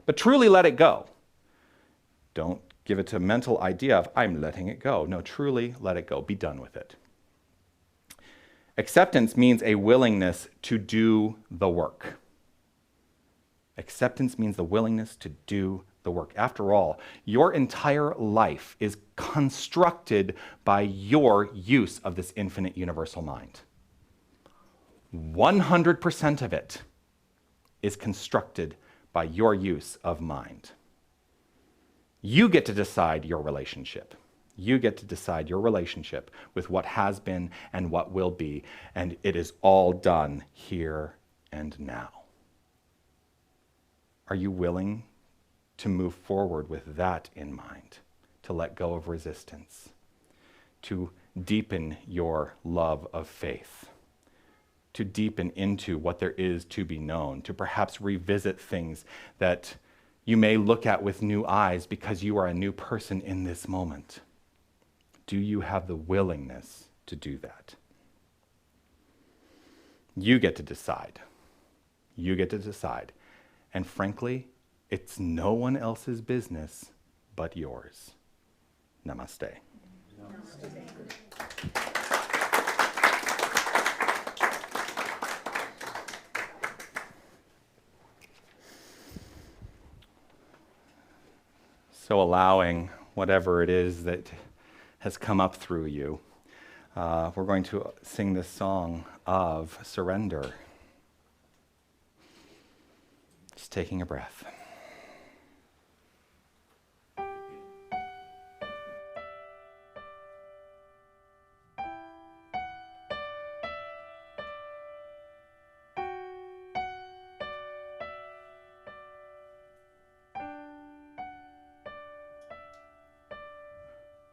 But truly let it go. Don't give it a mental idea of, I'm letting it go. No, truly let it go. Be done with it. Acceptance means a willingness to do the work. Acceptance means the willingness to do the work. After all, your entire life is constructed by your use of this infinite universal mind. 100% of it is constructed by your use of mind. You get to decide your relationship. You get to decide your relationship with what has been and what will be, and it is all done here and now. Are you willing to move forward with that in mind, to let go of resistance, to deepen your love of faith, to deepen into what there is to be known, to perhaps revisit things that you may look at with new eyes because you are a new person in this moment? Do you have the willingness to do that? You get to decide. You get to decide. And frankly, it's no one else's business but yours. Namaste. So allowing whatever it is that has come up through you, we're going to sing this song of surrender. Just taking a breath.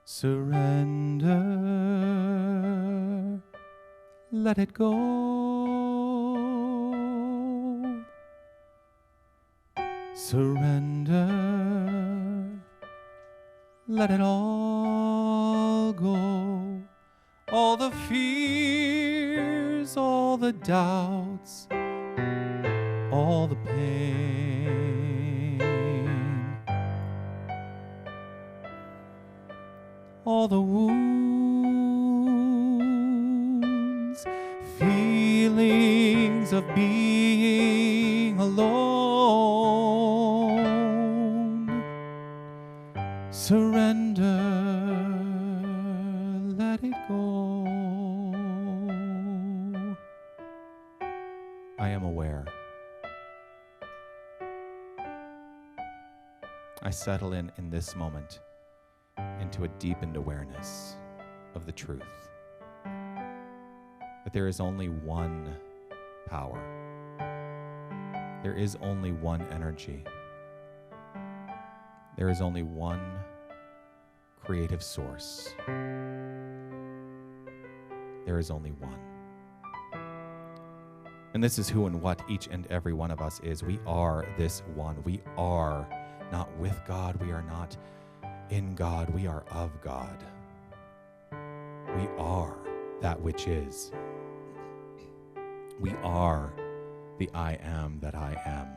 Surrender, let it go. Surrender, let it all go. All the fears, all the doubts, all the pain, all the wounds of being alone. Surrender, let it go. I am aware. I settle in this moment into a deepened awareness of the truth that there is only one power. There is only one energy. There is only one creative source. There is only one. And this is who and what each and every one of us is. We are this one. We are not with God. We are not in God. We are of God. We are that which is. We are the I am that I am.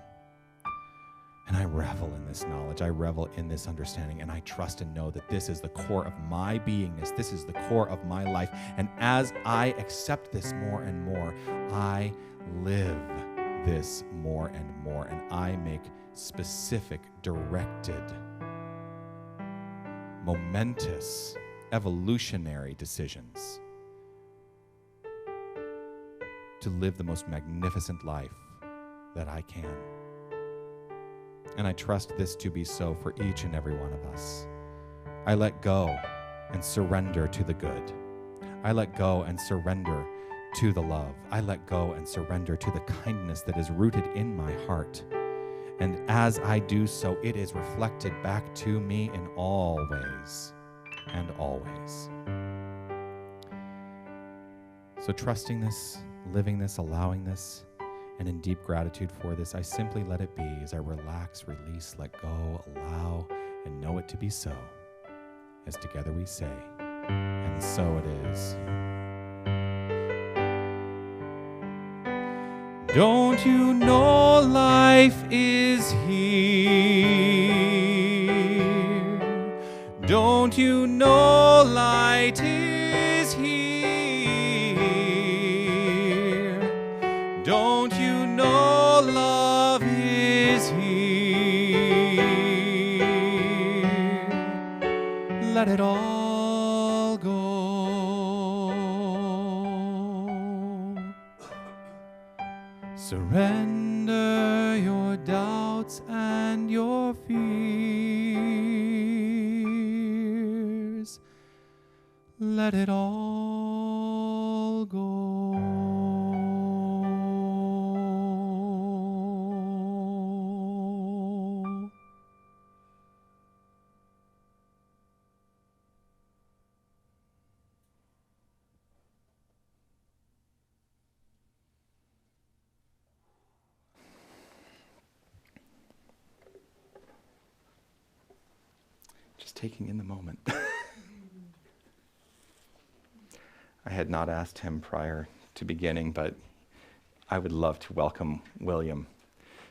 And I revel in this knowledge. I revel in this understanding. And I trust and know that this is the core of my beingness. This is the core of my life. And as I accept this more and more, I live this more and more. And I make specific, directed, momentous, evolutionary decisions to live the most magnificent life that I can. And I trust this to be so for each and every one of us. I let go and surrender to the good. I let go and surrender to the love. I let go and surrender to the kindness that is rooted in my heart. And as I do so, it is reflected back to me in all ways and always. So trusting this, living this, allowing this, and in deep gratitude for this, I simply let it be as I relax, release, let go, allow, and know it to be so, as together we say, and so it is. Don't you know life is here? Don't you know light is here? Don't you know love is here? Let it all go. Surrender your doubts and your fears. Let it all go. Just taking in the moment. I had not asked him prior to beginning, but I would love to welcome William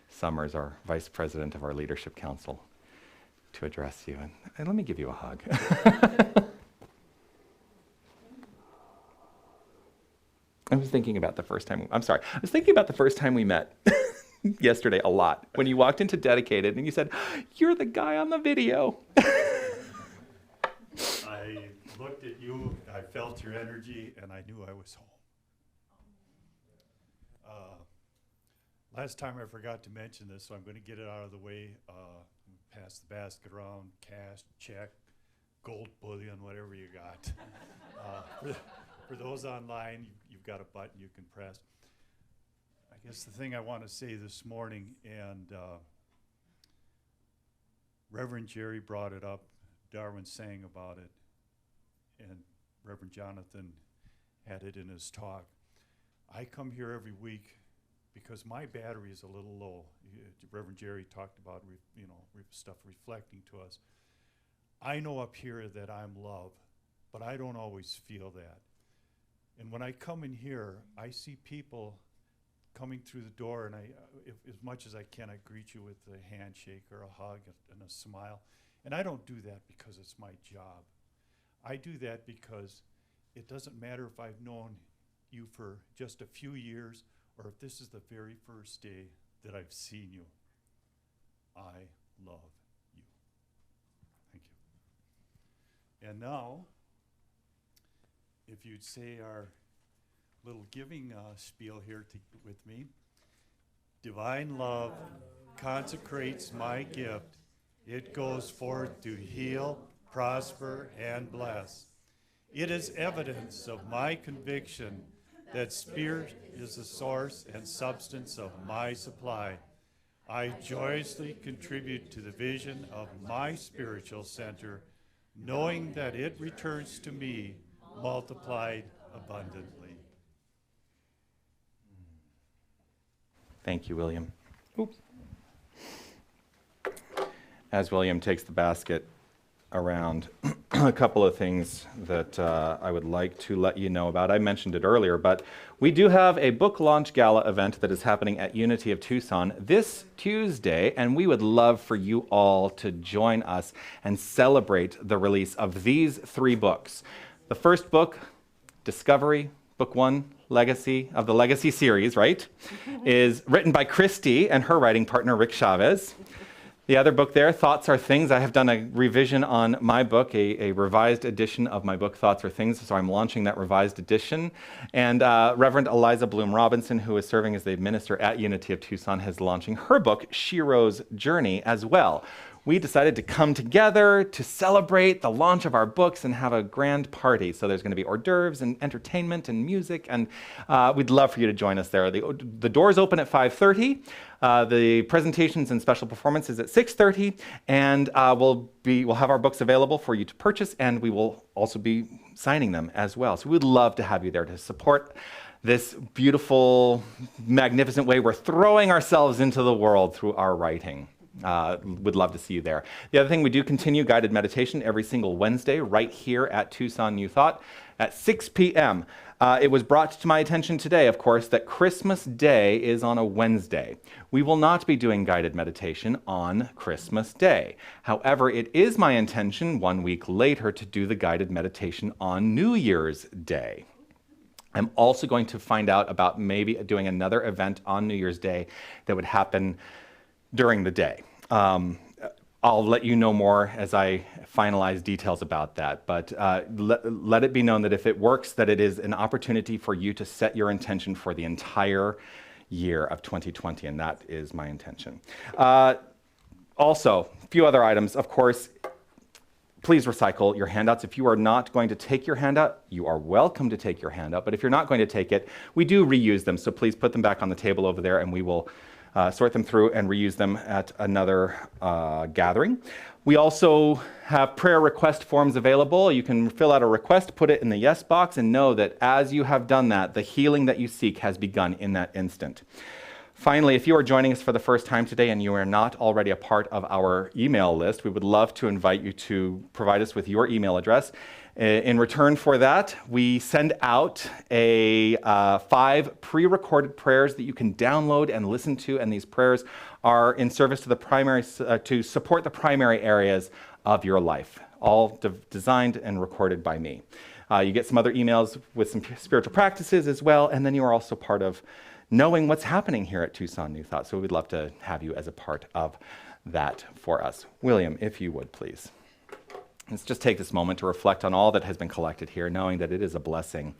Summers, our Vice President of our Leadership Council, to address you. And let me give you a hug. I was thinking about the first time we met yesterday a lot. When you walked into Dedicated and you said, "You're the guy on the video." I looked at you, I felt your energy, and I knew I was home. Last time I forgot to mention this, so I'm going to get it out of the way. Pass the basket around, cash, check, gold bullion, whatever you got. For those online, you've got a button you can press. I guess the thing I want to say this morning, and Reverend Jerry brought it up, Darwin sang about it, and Reverend Jonathan had it in his talk. I come here every week because my battery is a little low. Reverend Jerry talked about stuff reflecting to us. I know up here that I'm loved, but I don't always feel that. And when I come in here, I see people coming through the door, and as much as I can, I greet you with a handshake or a hug and a smile. And I don't do that because it's my job. I do that because it doesn't matter if I've known you for just a few years or if this is the very first day that I've seen you, I love you. Thank you. And now, if you'd say our little giving spiel here with me. Divine love consecrates my gift. It goes forth to heal, prosper, and bless. It is evidence of my conviction that Spirit is the source and substance of my supply. I joyously contribute to the vision of my spiritual center, knowing that it returns to me multiplied abundantly. Thank you, William. Oops. As William takes the basket around, a couple of things that I would like to let you know about. I mentioned it earlier, but we do have a book launch gala event that is happening at Unity of Tucson this Tuesday, and we would love for you all to join us and celebrate the release of these 3 books. The first book, Discovery, Book 1, Legacy of the Legacy series, right, is written by Christy and her writing partner, Rick Chavez. The other book there, Thoughts Are Things. I have done a revision on my book, a revised edition of my book, Thoughts Are Things, so I'm launching that revised edition. And Reverend Eliza Bloom Robinson, who is serving as the minister at Unity of Tucson, is launching her book, Shiro's Journey, as well. We decided to come together to celebrate the launch of our books and have a grand party. So there's going to be hors d'oeuvres and entertainment and music, and we'd love for you to join us there. The doors open at 5:30. The presentations and special performances at 6:30, and we'll have our books available for you to purchase, and we will also be signing them as well. So we'd love to have you there to support this beautiful, magnificent way we're throwing ourselves into the world through our writing. Would love to see you there. The other thing, we do continue guided meditation every single Wednesday right here at Tucson New Thought at 6 p.m. It was brought to my attention today, of course, that Christmas Day is on a Wednesday. We will not be doing guided meditation on Christmas Day. However, it is my intention 1 week later to do the guided meditation on New Year's Day. I'm also going to find out about maybe doing another event on New Year's Day that would happen during the day. I'll let you know more as I finalize details about that, but let it be known that if it works, that it is an opportunity for you to set your intention for the entire year of 2020, and that is my intention. Also, a few other items, of course. Please recycle your handouts. If you are not going to take your handout, you are welcome to take your handout, but if you're not going to take it, we do reuse them, so please put them back on the table over there, and we will sort them through and reuse them at another gathering. We also have prayer request forms available. You can fill out a request, put it in the yes box, and know that as you have done that, the healing that you seek has begun in that instant. Finally, if you are joining us for the first time today and you are not already a part of our email list, we would love to invite you to provide us with your email address. In return for that, we send out 5 pre-recorded prayers that you can download and listen to, and these prayers are in service to the primary, to support the primary areas of your life, all designed and recorded by me. You get some other emails with some spiritual practices as well, and then you are also part of knowing what's happening here at Tucson New Thought. So we'd love to have you as a part of that for us. William, if you would, please. Let's just take this moment to reflect on all that has been collected here, knowing that it is a blessing,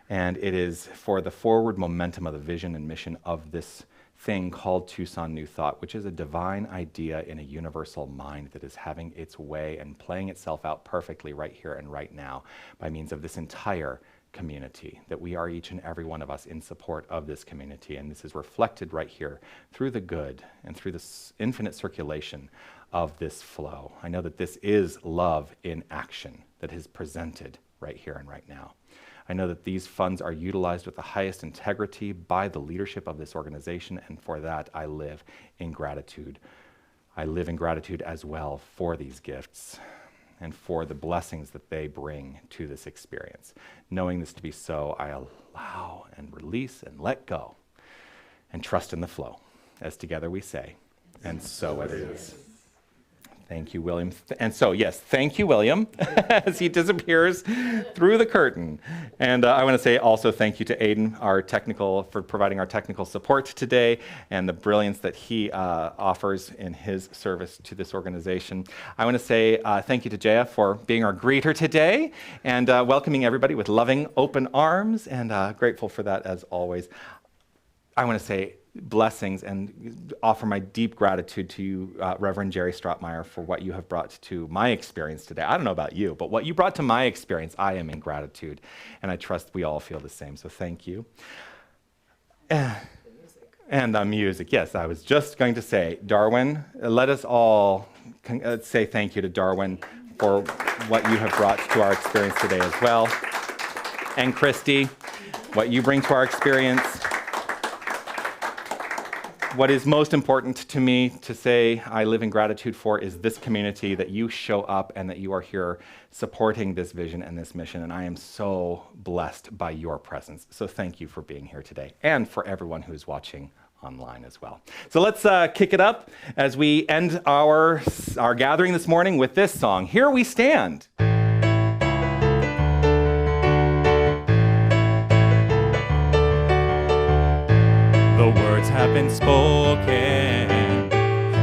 and it is for the forward momentum of the vision and mission of this thing called Tucson New Thought, which is a divine idea in a universal mind that is having its way and playing itself out perfectly right here and right now by means of this entire community, that we are each and every one of us in support of this community, and this is reflected right here through the good and through this infinite circulation of this flow. I know that this is love in action that is presented right here and right now. I know that these funds are utilized with the highest integrity by the leadership of this organization, and for that I live in gratitude. I live in gratitude as well for these gifts and for the blessings that they bring to this experience. Knowing this to be so, I allow and release and let go and trust in the flow, as together we say, and so it is. Thank you, William. And so, yes, thank you, William, as he disappears through the curtain. And I want to say also thank you to Aidan, for providing our technical support today and the brilliance that he offers in his service to this organization. I want to say thank you to Jaya for being our greeter today and welcoming everybody with loving, open arms, and grateful for that as always. I want to say blessings and offer my deep gratitude to you, Reverend Jerry Strautmeyer, for what you have brought to my experience today. I don't know about you, but what you brought to my experience, I am in gratitude, and I trust we all feel the same, so thank you. And the music, yes, I was just going to say, Darwin, let us all say thank you to Darwin for what you have brought to our experience today as well. And Christy, what you bring to our experience. What is most important to me to say I live in gratitude for is this community, that you show up and that you are here supporting this vision and this mission. And I am so blessed by your presence. So thank you for being here today and for everyone who's watching online as well. So let's kick it up as we end our gathering this morning with this song, Here We Stand. The words have been spoken,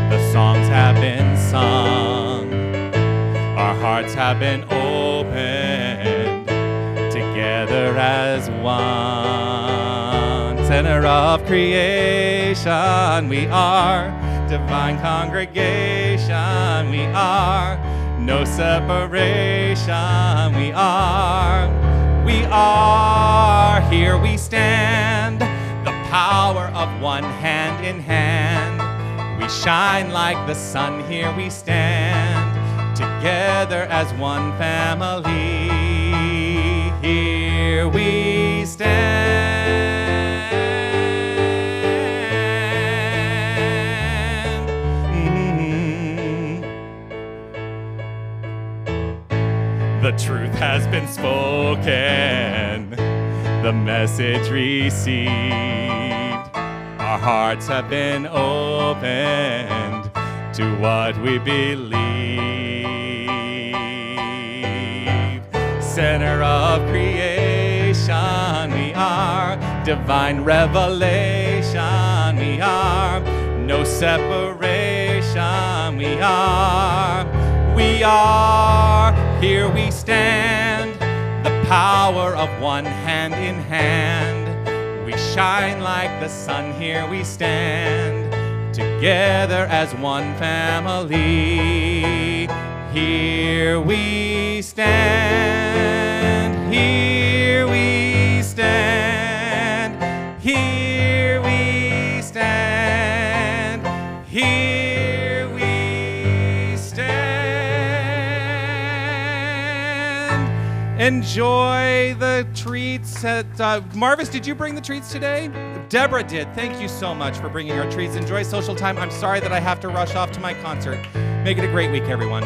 the songs have been sung, our hearts have been opened, together as one. Center of creation, we are divine congregation, we are no separation, we are here we stand. Power of one hand in hand, we shine like the sun. Here we stand, together as one family. Here we stand. The truth has been spoken, the message received. Our hearts have been opened to what we believe. Center of creation, we are divine revelation, we are no separation, we are here we stand, the power of one hand in hand. We shine like the sun, here we stand, together as one family. Here we stand, here we stand, here we stand, here we stand. Enjoy the treats. Marvis, did you bring the treats today? Deborah did. Thank you so much for bringing our treats. Enjoy social time. I'm sorry that I have to rush off to my concert. Make it a great week, everyone.